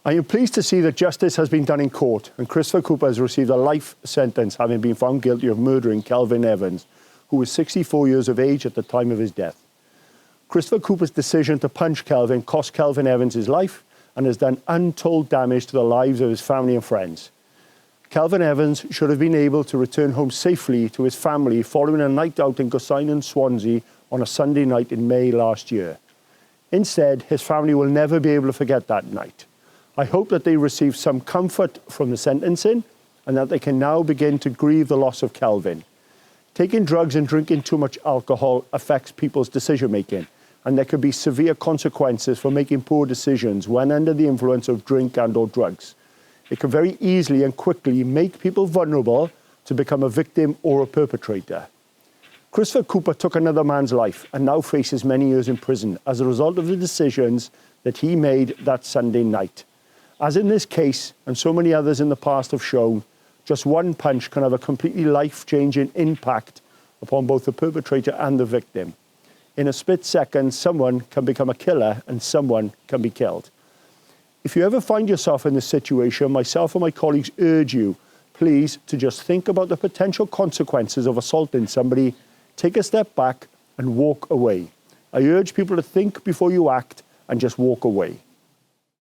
I am pleased to see that justice has been done in court and Christopher Cooper has received a life sentence having been found guilty of murdering Kelvin Evans, who was 64 years of age at the time of his death. Christopher Cooper's decision to punch Kelvin cost Kelvin Evans his life and has done untold damage to the lives of his family and friends. Kelvin Evans should have been able to return home safely to his family following a night out in Gorseinon, Swansea on a Sunday night in May last year. Instead, his family will never be able to forget that night. I hope that they receive some comfort from the sentencing and that they can now begin to grieve the loss of Kelvin. Taking drugs and drinking too much alcohol affects people's decision-making, and there could be severe consequences for making poor decisions when under the influence of drink and/or drugs. It can very easily and quickly make people vulnerable to become a victim or a perpetrator. Christopher Cooper took another man's life and now faces many years in prison as a result of the decisions that he made that Sunday night. As in this case, and so many others in the past have shown, just one punch can have a completely life-changing impact upon both the perpetrator and the victim. In a split second, someone can become a killer and someone can be killed. If you ever find yourself in this situation, myself and my colleagues urge you, please, to just think about the potential consequences of assaulting somebody, take a step back and walk away. I urge people to think before you act and just walk away.